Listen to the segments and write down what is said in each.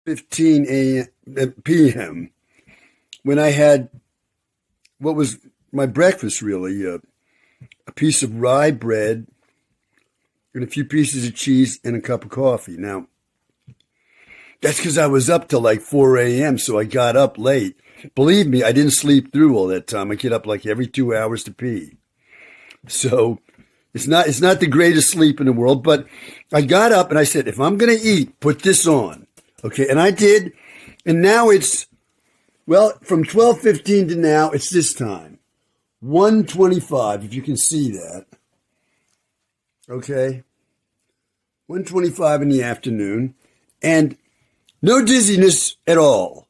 15 a.m. p.m. when I had what was my breakfast really, a piece of rye bread and a few pieces of cheese and a cup of coffee. Now, that's because I was up till like 4 a.m., so I got up late. Believe me, I didn't sleep through all that time. I get up like every 2 hours to pee. So it's not the greatest sleep in the world, but I got up and I said, if I'm going to eat, put this on. Okay, and I did. And now it's, well, from 12:15 to now, it's this time. 1:25, if you can see that. Okay. 1:25 in the afternoon. And no dizziness at all.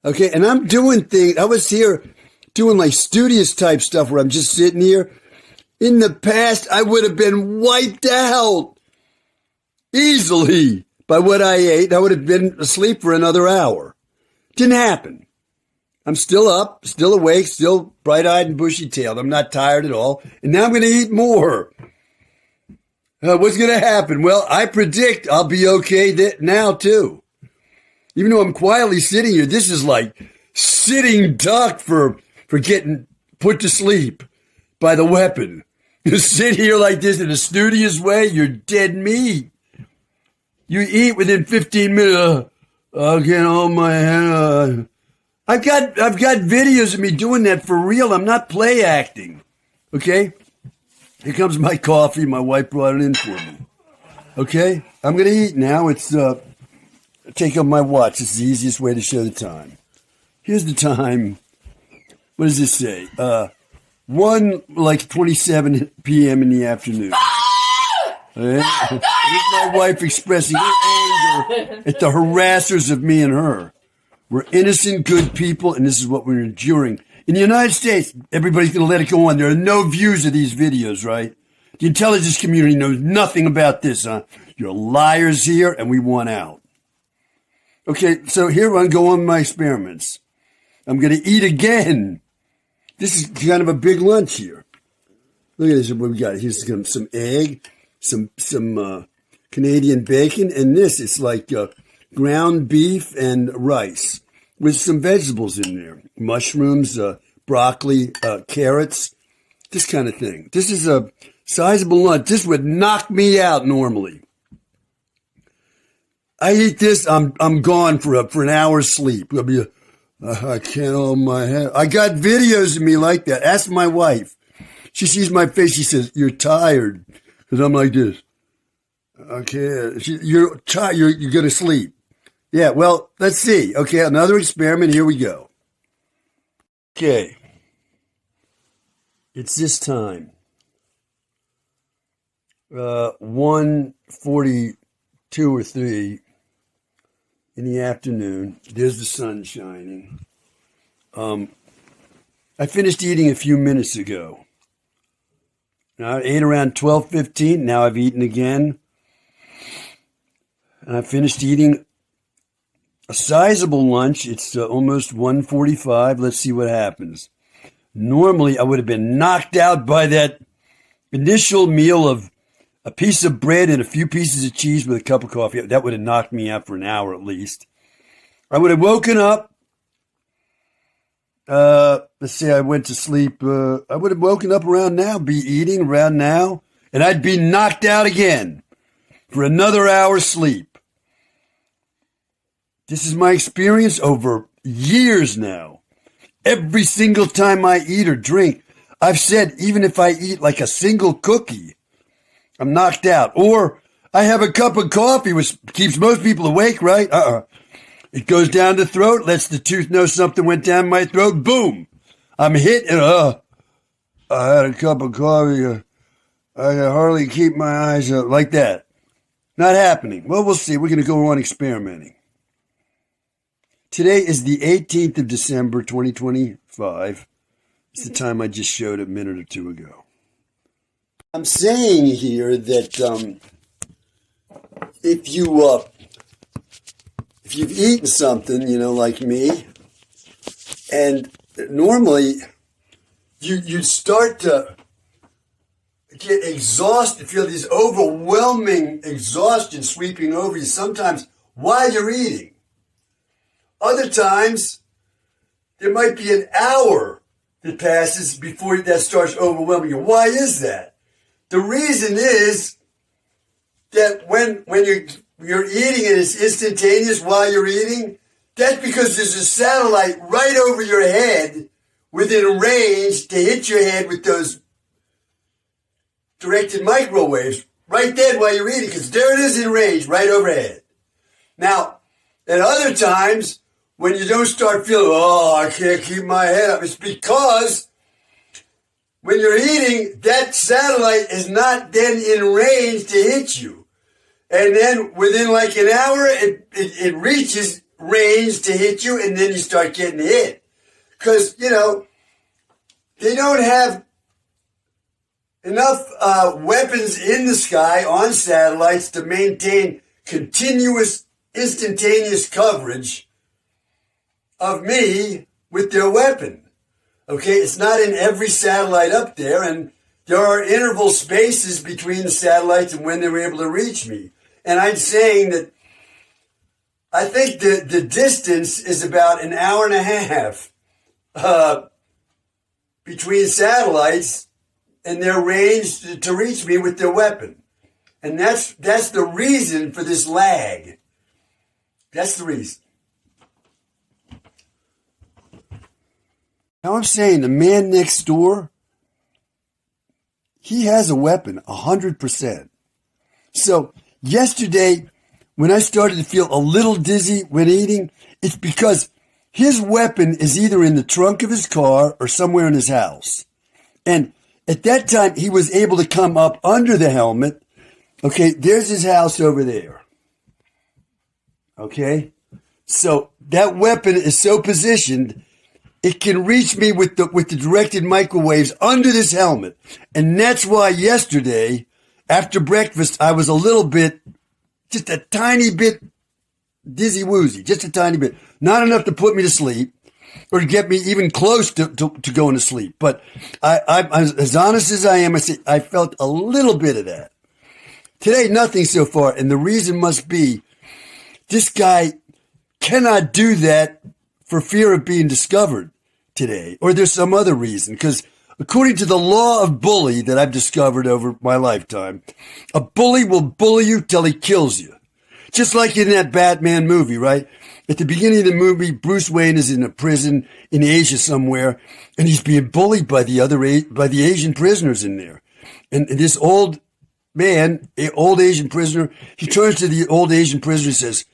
Okay, and I'm doing things. I was here doing like studious type stuff where I'm just sitting here. In the past, I would have been wiped out easily by what I ate. I would have been asleep for another hour. Didn't happen. I'm still up, still awake, still bright-eyed and bushy-tailed. I'm not tired at all. And now I'm going to eat more. What's going to happen? Well, I predict I'll be okay now, too. Even though I'm quietly sitting here, this is like sitting duck for getting put to sleep by the weapon. You sit here like this in a studious way, you're dead meat. You eat within 15 minutes. I can't hold my hand. I've got videos of me doing that for real. I'm not play acting. Okay? Here comes my coffee. My wife brought it in for me. Okay? I'm going to eat now. It's take up my watch. It's the easiest way to show the time. Here's the time. What does this say? 27 p.m. in the afternoon. Here's my wife expressing her anger at the harassers of me and her. We're innocent, good people, and this is what we're enduring. In the United States, everybody's going to let it go on. There are no views of these videos, right? The intelligence community knows nothing about this, huh? You're liars here, and we want out. Okay, so here I go on my experiments. I'm going to eat again. This is kind of a big lunch here. Look at this, what we got. Here's some egg, some Canadian bacon, and this, it's like ground beef and rice with some vegetables in there. Mushrooms, broccoli, carrots, this kind of thing. This is a sizable lunch. This would knock me out normally. I eat this, I'm gone for an hour's sleep. I'll be I can't hold my head. I got videos of me like that. Ask my wife. She sees my face. She says, "You're tired," because I'm like this. Okay, you're tired. You're gonna sleep. Yeah. Well, let's see. Okay, another experiment. Here we go. Okay, it's this time. 1:42 or 3. In the afternoon. There's the sun shining. I finished eating a few minutes ago. Now, I ate around 12:15. Now I've eaten again. And I finished eating a sizable lunch. It's almost 1:45. Let's see what happens. Normally, I would have been knocked out by that initial meal of a piece of bread and a few pieces of cheese with a cup of coffee. That would have knocked me out for an hour at least. I would have woken up. Let's say I went to sleep. I would have woken up around now, be eating around now, and I'd be knocked out again for another hour's sleep. This is my experience over years now. Every single time I eat or drink, I've said even if I eat like a single cookie, I'm knocked out. Or I have a cup of coffee, which keeps most people awake, right? It goes down the throat, lets the tooth know something went down my throat. Boom. I'm hit and I had a cup of coffee. I can hardly keep my eyes up like that. Not happening. Well, we'll see. We're going to go on experimenting. Today is the 18th of December, 2025. It's the time I just showed a minute or two ago. I'm saying here that if you've eaten something, like me, and normally you start to get exhausted, feel this overwhelming exhaustion sweeping over you sometimes while you're eating. Other times, there might be an hour that passes before that starts overwhelming you. Why is that? The reason is that when you're eating and it's instantaneous while you're eating, that's because there's a satellite right over your head within range to hit your head with those directed microwaves right then while you're eating, because there it is in range right overhead. Now, at other times, when you don't start feeling, oh, I can't keep my head up, it's because when you're eating, that satellite is not then in range to hit you. And then within like an hour, it reaches range to hit you, and then you start getting hit. Because, they don't have enough weapons in the sky on satellites to maintain continuous, instantaneous coverage of me with their weapon. Okay, it's not in every satellite up there, and there are interval spaces between the satellites and when they were able to reach me. And I'm saying that I think the distance is about an hour and a half between satellites and their range to reach me with their weapon. And that's the reason for this lag. That's the reason. Now I'm saying the man next door, he has a weapon, 100%. So yesterday, when I started to feel a little dizzy when eating, it's because his weapon is either in the trunk of his car or somewhere in his house. And at that time, he was able to come up under the helmet. Okay, there's his house over there. Okay? So that weapon is so positioned, it can reach me with the directed microwaves under this helmet. And that's why yesterday, after breakfast, I was a little bit, just a tiny bit dizzy woozy, just a tiny bit. Not enough to put me to sleep or to get me even close to going to sleep. But I'm as honest as I am, I felt a little bit of that. Today, nothing so far. And the reason must be this guy cannot do that for fear of being discovered today. Or there's some other reason. Because according to the law of bully that I've discovered over my lifetime, a bully will bully you till he kills you. Just like in that Batman movie, right? At the beginning of the movie, Bruce Wayne is in a prison in Asia somewhere, and he's being bullied by the Asian prisoners in there. And this old man, old Asian prisoner, he turns to the old Asian prisoner and says,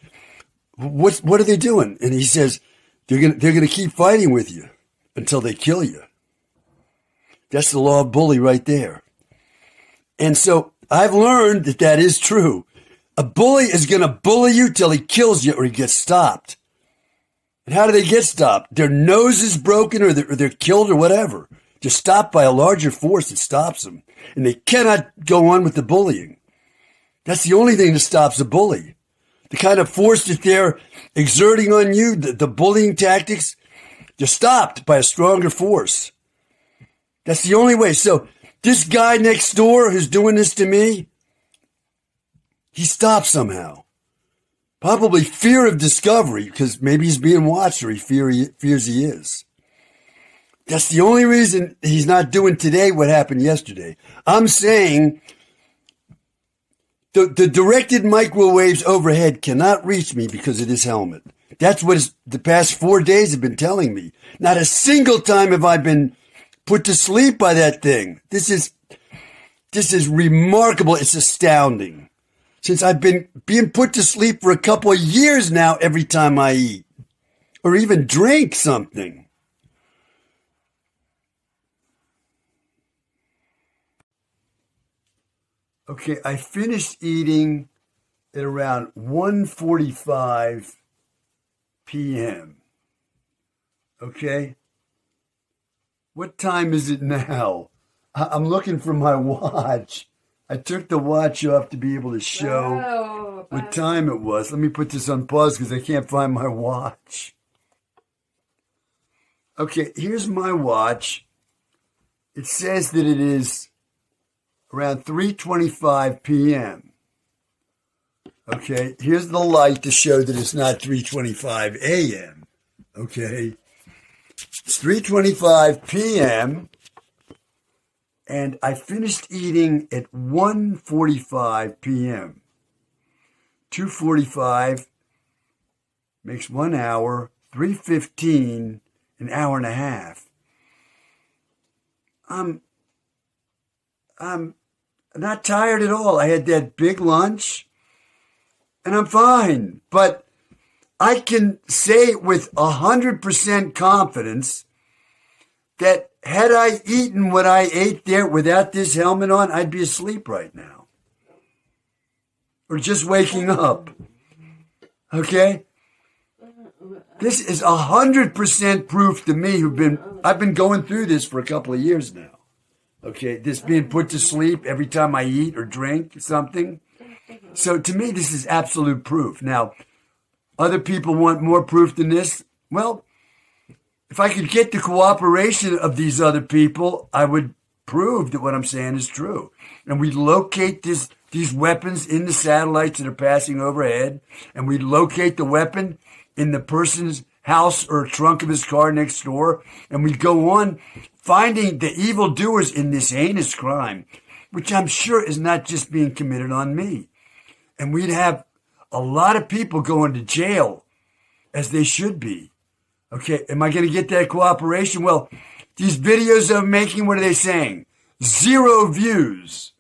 "What are they doing?" And he says, "They're gonna keep fighting with you until they kill you." That's the law of bully right there. And so I've learned that is true. A bully is going to bully you till he kills you or he gets stopped. And how do they get stopped? Their nose is broken or they're killed or whatever. They're stopped by a larger force that stops them. And they cannot go on with the bullying. That's the only thing that stops a bully. The kind of force that they're exerting on you, the bullying tactics, they're stopped by a stronger force. That's the only way. So this guy next door who's doing this to me, he stopped somehow. Probably fear of discovery, because maybe he's being watched or he fears he is. That's the only reason he's not doing today what happened yesterday. I'm saying the directed microwaves overhead cannot reach me because of this helmet. That's what the past 4 days have been telling me. Not a single time have I been put to sleep by that thing. This is remarkable. It's astounding. Since I've been being put to sleep for a couple of years now every time I eat or even drink something. Okay, I finished eating at around 1:45 p.m. Okay? What time is it now? I'm looking for my watch. I took the watch off to be able to show what time it was. Let me put this on pause because I can't find my watch. Okay, here's my watch. It says that it is around 3:25 p.m. Okay, here's the light to show that it's not 3:25 a.m. Okay, it's 3:25 p.m. and I finished eating at 1:45 p.m. 2:45 makes 1 hour, 3:15 an hour and a half. I'm not tired at all. I had that big lunch and I'm fine. But I can say with 100% confidence that had I eaten what I ate there without this helmet on, I'd be asleep right now. Or just waking up. Okay? This is 100% proof to me I've been going through this for a couple of years now. Okay, this being put to sleep every time I eat or drink something. So to me, this is absolute proof. Now, other people want more proof than this. Well, if I could get the cooperation of these other people, I would prove that what I'm saying is true. And we locate these weapons in the satellites that are passing overhead, and we locate the weapon in the person's house or trunk of his car next door, and we go on finding the evildoers in this heinous crime, which I'm sure is not just being committed on me. And we'd have a lot of people going to jail, as they should be. Okay, am I going to get that cooperation? Well, these videos I'm making, what are they saying? 0 views.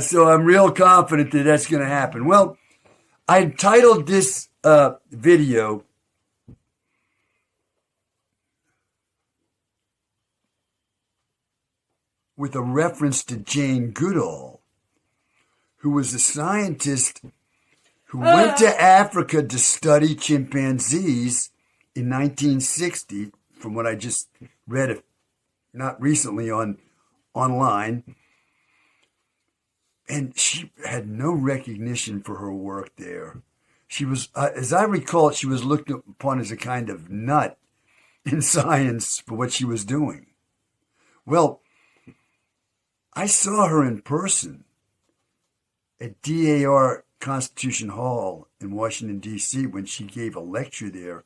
So I'm real confident that that's going to happen. Well, I titled this video with a reference to Jane Goodall, who was a scientist who went to Africa to study chimpanzees in 1960, from what I just read, not recently online. And she had no recognition for her work there. She was, as I recall, she was looked upon as a kind of nut in science for what she was doing. Well, I saw her in person at DAR Constitution Hall in Washington, D.C. when she gave a lecture there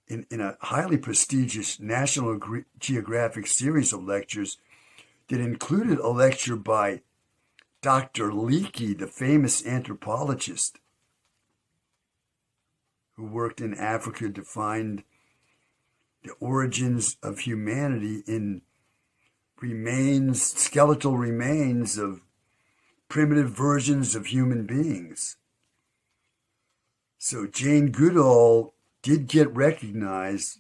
in a highly prestigious National Geographic series of lectures that included a lecture by Dr. Leakey, the famous anthropologist who worked in Africa to find the origins of humanity in skeletal remains of primitive versions of human beings. So Jane Goodall did get recognized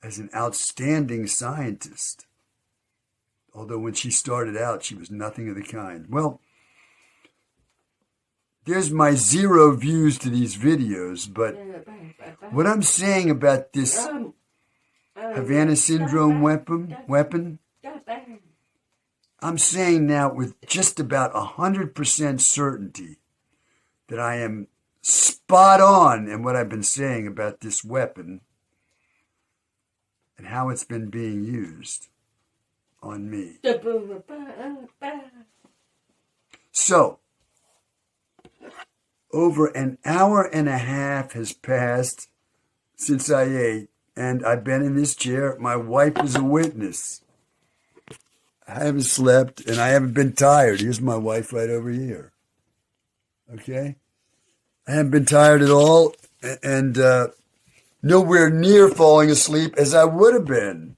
as an outstanding scientist. Although when she started out, she was nothing of the kind. Well, there's my 0 views to these videos, but what I'm saying about this Havana Syndrome weapon, I'm saying now with just about 100% certainty that I am spot on in what I've been saying about this weapon and how it's been being used on me. So, over an hour and a half has passed since I ate, and I've been in this chair. My wife is a witness. I haven't slept, and I haven't been tired. Here's my wife right over here. Okay? I haven't been tired at all, and nowhere near falling asleep as I would have been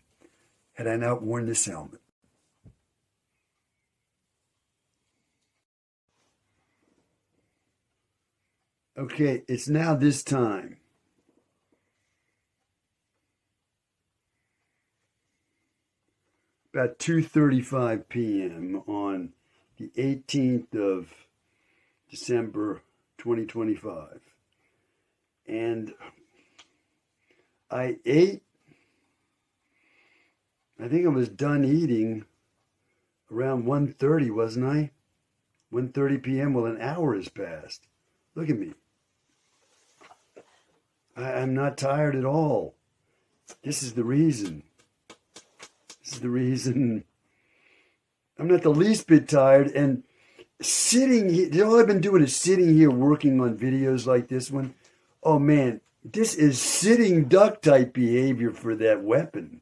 had I not worn this helmet. Okay, it's now this time. About 2:35 p.m. on the 18th of December, 2025. And I ate, I think I was done eating around 1:30, wasn't I? 1:30 p.m. Well, an hour has passed. Look at me. I'm not tired at all. This is the reason. This is the reason I'm not the least bit tired. And sitting here, all I've been doing is sitting here working on videos like this one. Oh man, this is sitting duck type behavior for that weapon.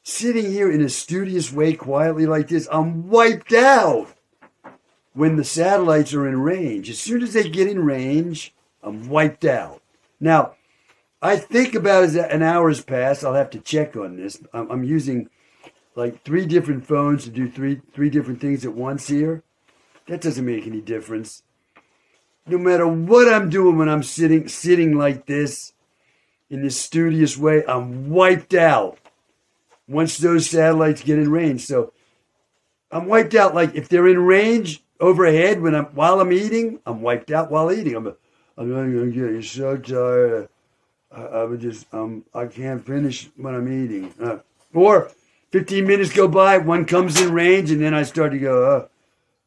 Sitting here in a studious way quietly like this, I'm wiped out when the satellites are in range. As soon as they get in range, I'm wiped out. Now, I think about as an hour has passed, I'll have to check on this. I'm using like 3 different phones to do three different things at once here. That doesn't make any difference. No matter what I'm doing when I'm sitting like this in this studious way, I'm wiped out once those satellites get in range. So I'm wiped out. Like if they're in range overhead while I'm eating, I'm wiped out while eating. I'm getting so tired. I can't finish what I'm eating. Or 15 minutes go by, one comes in range, and then I start to go,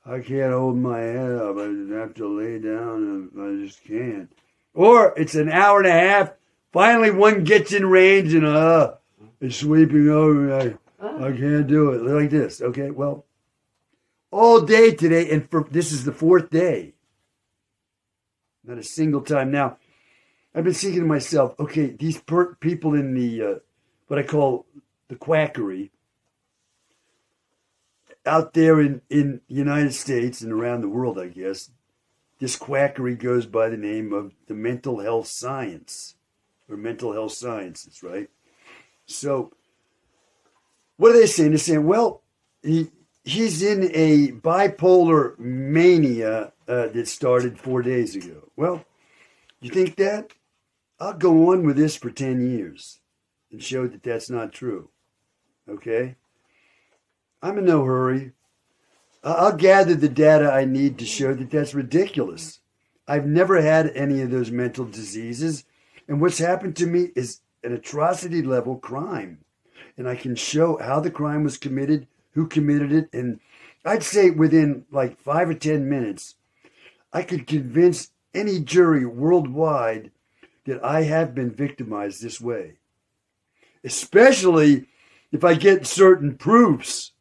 I can't hold my head up. I have to lay down, and I just can't. Or it's an hour and a half. Finally, one gets in range, and it's sweeping over me. I can't do it. Like this. Okay, well, all day today, and this is the 4th day. Not a single time. Now, I've been thinking to myself, okay, these people in the, what I call the quackery, out there in the United States and around the world, I guess, this quackery goes by the name of the mental health science, or mental health sciences, right? So, what are they saying? They're saying, well, he's in a bipolar mania that started 4 days ago. Well, you think that? I'll go on with this for 10 years and show that that's not true. Okay? I'm in no hurry. I'll gather the data I need to show that that's ridiculous. I've never had any of those mental diseases, and what's happened to me is an atrocity level crime. And I can show how the crime was committed, who committed it, and I'd say within like 5 or 10 minutes, I could convince any jury worldwide that I have been victimized this way. Especially if I get certain proofs.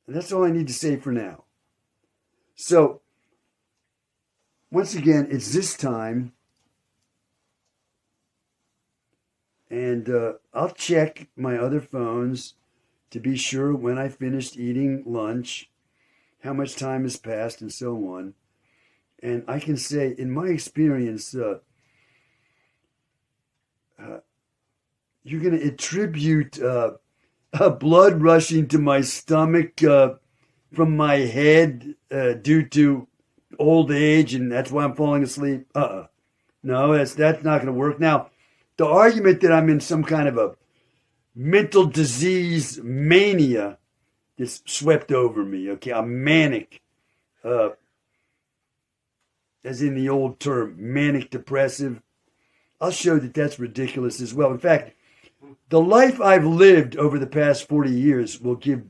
And that's all I need to say for now. So, once again, it's this time. And I'll check my other phones to be sure when I finished eating lunch, how much time has passed, and so on. And I can say, in my experience, you're going to attribute blood rushing to my stomach from my head due to old age, and that's why I'm falling asleep. No, that's not going to work. Now, the argument that I'm in some kind of a mental disease mania that's swept over me, okay, I'm manic, as in the old term, manic depressive. I'll show that that's ridiculous as well. In fact, the life I've lived over the past 40 years will give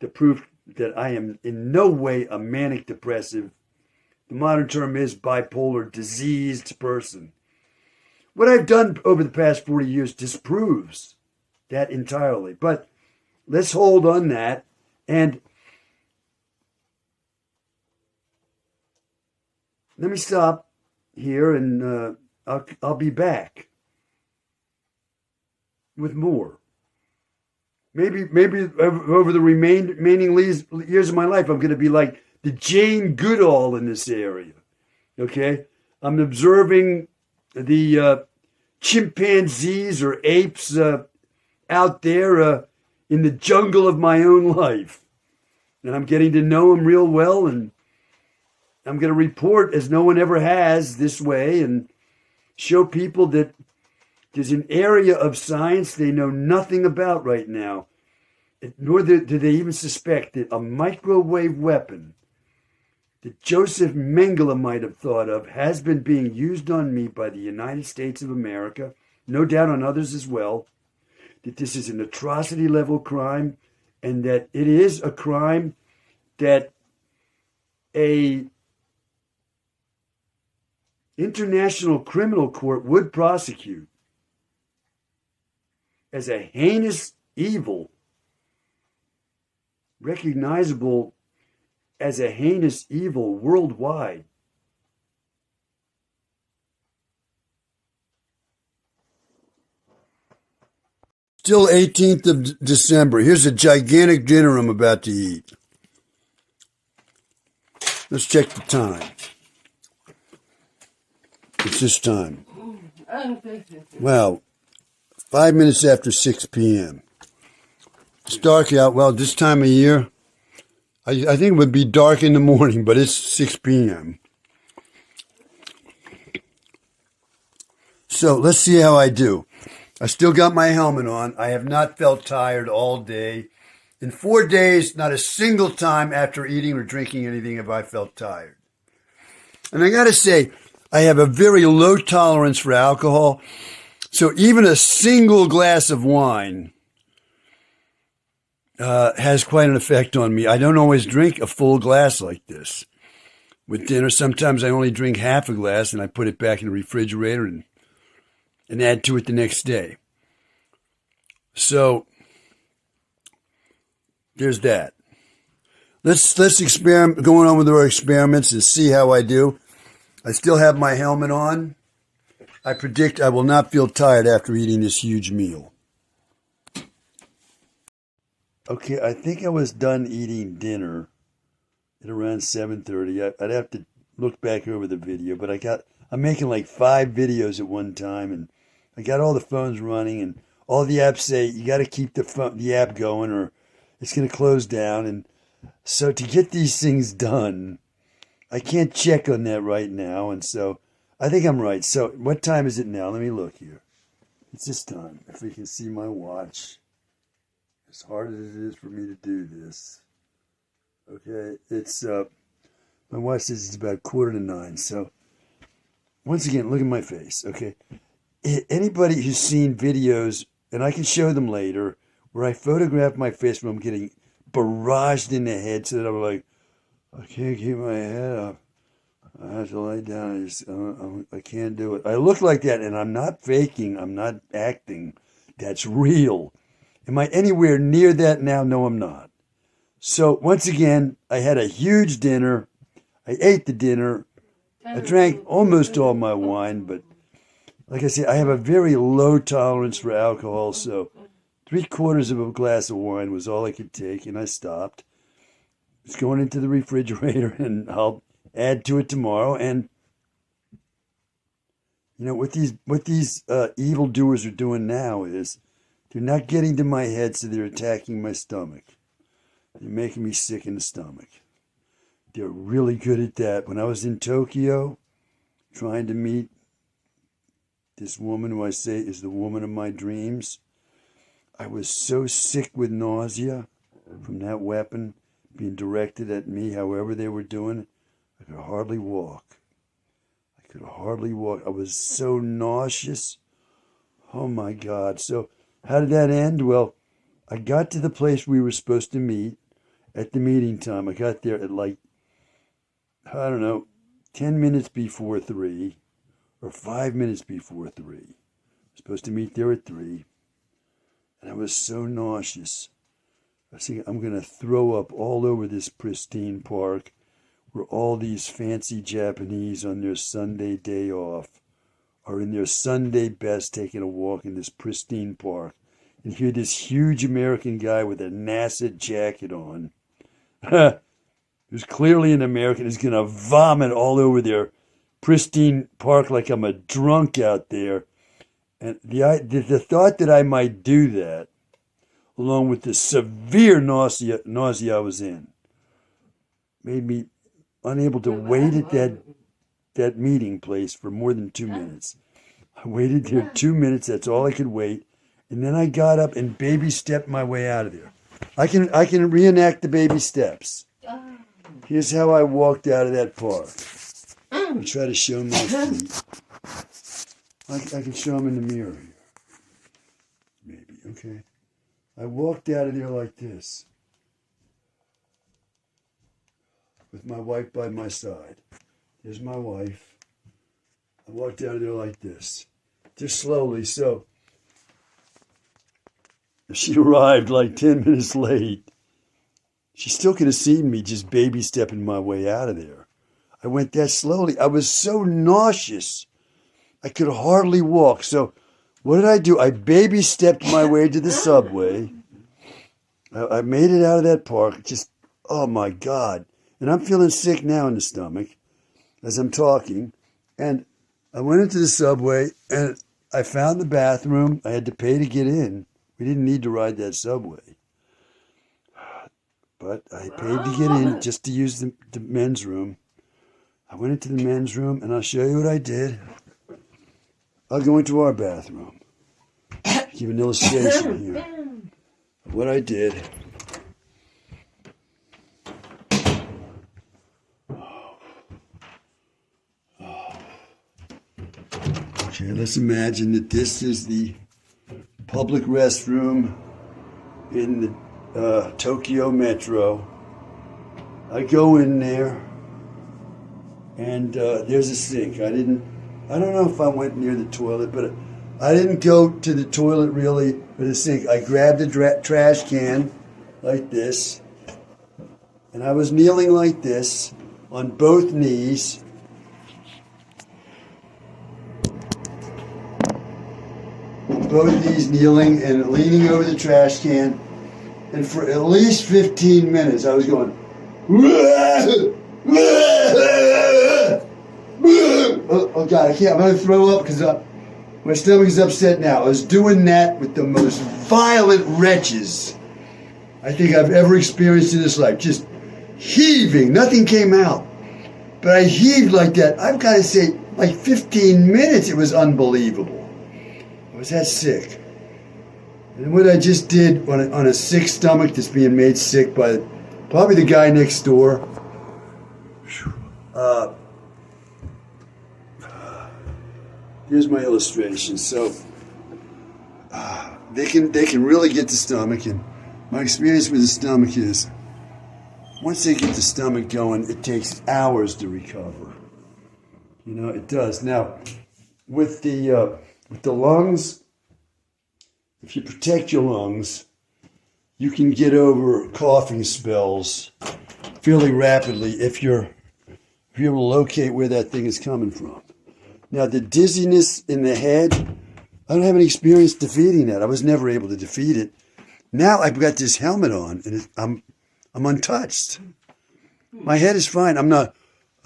the proof that I am in no way a manic depressive. The modern term is bipolar diseased person. What I've done over the past 40 years disproves that entirely. But let's hold on that. And let me stop here, and I'll be back with more. Maybe over the remaining years of my life, I'm going to be like the Jane Goodall in this area. Okay? I'm observing the chimpanzees or apes out there in the jungle of my own life. And I'm getting to know them real well, and I'm going to report as no one ever has this way and show people that there's an area of science they know nothing about right now, nor do they even suspect that a microwave weapon that Joseph Mengele might have thought of has been being used on me by the United States of America, no doubt on others as well, that this is an atrocity level crime, and that it is a crime that a international criminal court would prosecute as a heinous evil recognizable as a heinous evil worldwide. Still 18th of December. Here's a gigantic dinner I'm about to eat. Let's check the time. It's this time. Wow. 5 minutes after 6 p.m. It's dark out. Well, this time of year, I think it would be dark in the morning, but it's 6 p.m. So let's see how I do. I still got my helmet on. I have not felt tired all day. In 4 days, not a single time after eating or drinking anything have I felt tired. And I got to say, I have a very low tolerance for alcohol. So even a single glass of wine has quite an effect on me. I don't always drink a full glass like this. With dinner, sometimes I only drink half a glass and I put it back in the refrigerator and add to it the next day. So there's that. Let's experiment, going on with our experiments and see how I do. I still have my helmet on. I predict I will not feel tired after eating this huge meal. Okay, I think I was done eating dinner at around 7:30. I'd have to look back over the video, but I'm making like 5 videos at one time, and I got all the phones running, and all the apps say you got to keep the app going or it's going to close down. And so to get these things done, I can't check on that right now, and so I think I'm right. So what time is it now? Let me look here. It's this time. If we can see my watch. As hard as it is for me to do this. Okay, it's, my watch says it's about 8:45. So, once again, look at my face, okay? Anybody who's seen videos, and I can show them later, where I photograph my face when I'm getting barraged in the head so that I'm like, I can't keep my head up. I have to lay down. I can't do it. I look like that, and I'm not faking. I'm not acting. That's real. Am I anywhere near that now? No, I'm not. So once again, I had a huge dinner. I ate the dinner. I drank almost all my wine, but like I said, I have a very low tolerance for alcohol, so 3/4 of a glass of wine was all I could take, and I stopped. It's going into the refrigerator, and I'll add to it tomorrow. And you know what these evildoers are doing now is they're not getting to my head, so they're attacking my stomach. They're making me sick in the stomach. They're really good at that. When I was in Tokyo, trying to meet this woman who I say is the woman of my dreams, I was so sick with nausea from that weapon being directed at me, however they were doing it. I could hardly walk. I was so nauseous. Oh my God. So how did that end? Well, I got to the place we were supposed to meet at the meeting time. I got there at like, 10 minutes before 3 or 5 minutes before 3. I was supposed to meet there at 3. And I was so nauseous. I was thinking, I'm going to throw up all over this pristine park where all these fancy Japanese on their Sunday day off are in their Sunday best taking a walk in this pristine park. And here this huge American guy with a NASA jacket on, who's clearly an American, is going to vomit all over their pristine park like I'm a drunk out there. And the thought that I might do that, along with the severe nausea I was in, made me unable to wait at that meeting place for more than 2 minutes. I waited there 2 minutes. That's all I could wait. And then I got up and baby stepped my way out of there. I can reenact the baby steps. Here's how I walked out of that park. I'll try to show my feet. I can show them in the mirror here. Maybe, okay. I walked out of there like this, with my wife by my side. There's my wife. I walked out of there like this, just slowly. So she arrived like 10 minutes late. She still could have seen me just baby stepping my way out of there. I went that slowly. I was so nauseous. I could hardly walk. So what did I do? I baby stepped my way to the subway. I made it out of that park. Just, oh my God. And I'm feeling sick now in the stomach as I'm talking. And I went into the subway and I found the bathroom. I had to pay to get in. We didn't need to ride that subway. But I paid to get in just to use the men's room. I went into the men's room and I'll show you what I did. I'll go into our bathroom. Give an illustration here of what I did. Okay, let's imagine that this is the public restroom in the Tokyo Metro. I go in there and there's a sink. I don't know if I went near the toilet, but I didn't go to the toilet really for the sink. I grabbed a trash can like this, and I was kneeling like this on both knees. On both knees kneeling and leaning over the trash can. And for at least 15 minutes, I was going, oh God, I can't, I'm going to throw up because my stomach is upset now. I was doing that with the most violent retches I think I've ever experienced in this life. Just heaving. Nothing came out. But I heaved like that. I've got to say, like 15 minutes, it was unbelievable. I was that sick. And what I just did on a sick stomach that's being made sick by probably the guy next door. Here's my illustration. So they can really get the stomach, and my experience with the stomach is once they get the stomach going, it takes hours to recover. You know, it does. Now, with the lungs, if you protect your lungs, you can get over coughing spells fairly rapidly if you're able to locate where that thing is coming from. Now, the dizziness in the head, I don't have any experience defeating that. I was never able to defeat it. Now I've got this helmet on, and I'm untouched. My head is fine. I'm not.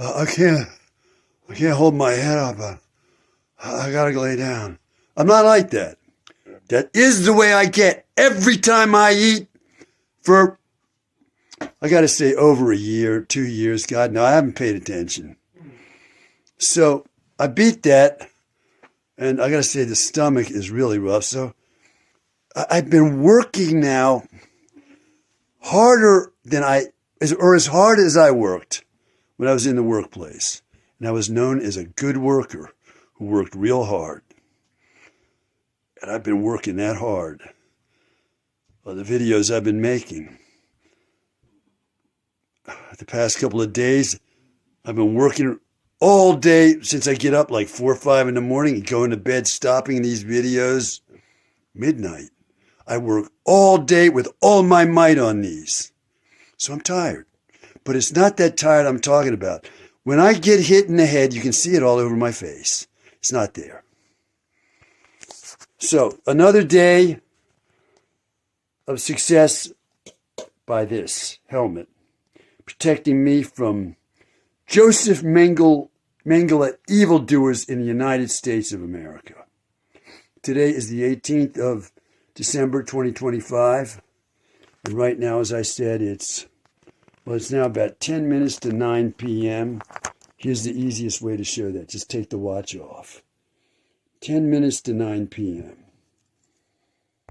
I can't hold my head up. I gotta lay down. I'm not like that. That is the way I get every time I eat for, I got to say, over a year, 2 years. God, no, I haven't paid attention. So I beat that, and I got to say the stomach is really rough. So I've been working now harder than as hard as I worked when I was in the workplace. And I was known as a good worker who worked real hard. And I've been working that hard on the videos I've been making. The past couple of days, I've been working all day since I get up like 4 or 5 in the morning and go into bed stopping these videos midnight. I work all day with all my might on these. So I'm tired. But it's not that tired I'm talking about. When I get hit in the head, you can see it all over my face. It's not there. So, another day of success by this helmet, protecting me from Joseph Mengele evildoers in the United States of America. Today is the 18th of December, 2025. And right now, as I said, it's now about 10 minutes to 9 p.m. Here's the easiest way to show that. Just take the watch off. 10 minutes to 9 p.m.